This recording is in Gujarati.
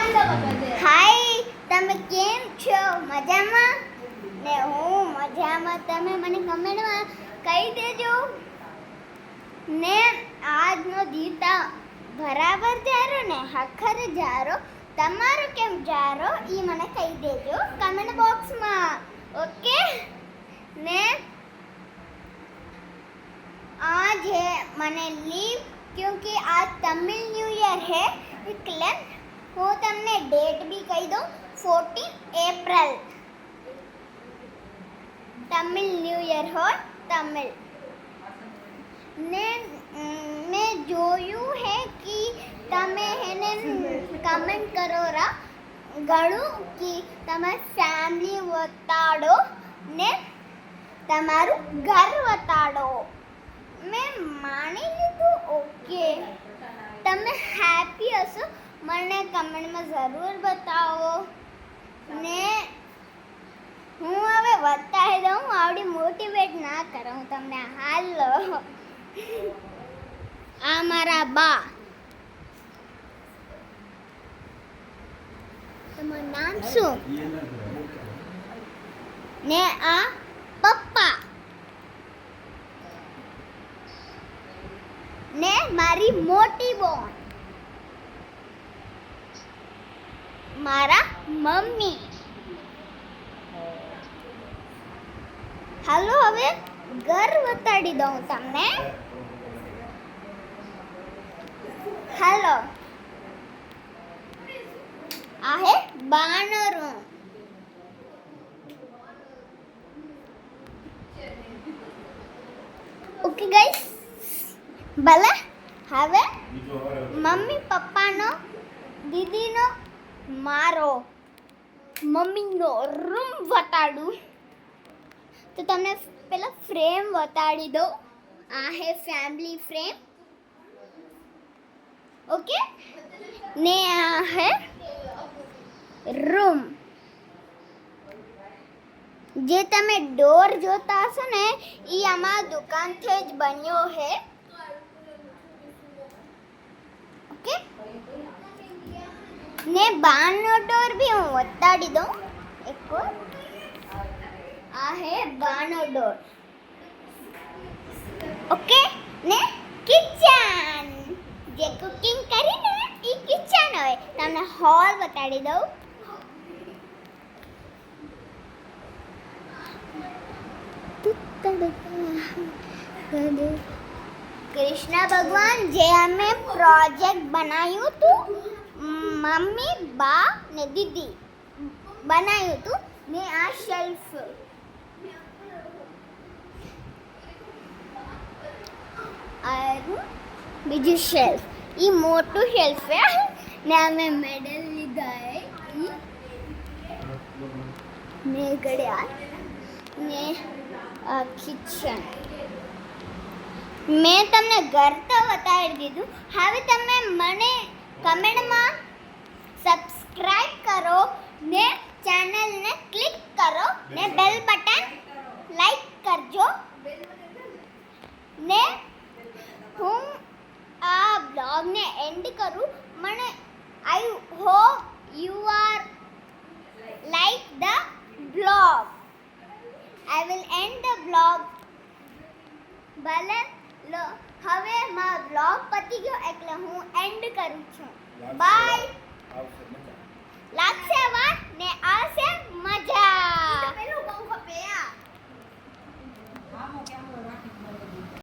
હાય, તમે કેમ છો? મજામાં ને? હું મજામાં. તમે મને કમેન્ટમાં કહી દેજો ને આજનો દીતા બરાબર જારો ને હખર જારો તમારો કેમ જારો ઈ મને કહી દેજો કમેન્ટ બોક્સમાં. ओके ने आज है मैंने लीव क्योंकि आज तमिल न्यू ईयर है इसलिए હું તમને ડેટ બી કહી દઉં 14 એપ્રિલ તમિલ ન્યૂ યર હોય તમિલ ને મેં જોયું હે કે તમે એને કમેન્ટ કરો રા ઘણું કે તમે ફેમિલી બતાડો ને તમારું ઘર બતાડો. મેં માની લીધું. ઓકે, તમે હેપી હશો મને કમેન્ટમાં જરૂર બતાવો ને હું હવે બતાવી દઉં. આવડી મોટિવેટ ના કરું હું તમને. હાલો, આ મારા બા. તમારું નામ શું? ને આ પપ્પા ને મારી મોટી બોન મારા મમ્મી. હાલો હવે ઘર બતાડી દઉં તમને. હાલો, આ હે બાનો રૂમ. ઓકે ગાઈસ, ભલે હવે મમ્મી પપ્પાનો દીદીનો મારો મમ્મીનો રૂમ બતાડું તો તમને પેલા ફ્રેમ બતાડી દઉં. આ હે ફેમિલી ફ્રેમ. ઓકે ને આ હે રૂમ. જે તમે ડોર જોતા હશો ને એ અમારા દુકાનથી જ બન્યો હે. ઓકે ને બારનો ડોર બી હું બતાડી દઉં એક વાર. આ હે બારનો ડોર. ઓકે ને કિચન, જે કુકિંગ કરીને એ કિચન હોય. તમને હોલ બતાડી દઉં. કૃષ્ણ ભગવાન જે અમે પ્રોજેક્ટ બનાવ્યું હતું મમ્મી બા ને દીદી બનાવ્યું હતું ને આ શેલ્ફ. બીજું શેલ્ફ એ મોટું શેલ્ફ હે ને અમે મેડલ લીધા હે ને ઘડિયાળ ને કિચન. મેં તમને ઘર તો બતાવી દીધું. હવે તમે મને કમેન્ટમાં સબસ્ક્રાઇબ કરો ને ચેનલને ક્લિક કરો ને બેલ બટન લાઈક કરજો ને હું આ બ્લોગને એન્ડ કરું. મને I hope you are like the blog. I will end the vlog. ભલે હવે મારો vlog પતી ગયો એટલે હું એન્ડ કરું છું. બાય.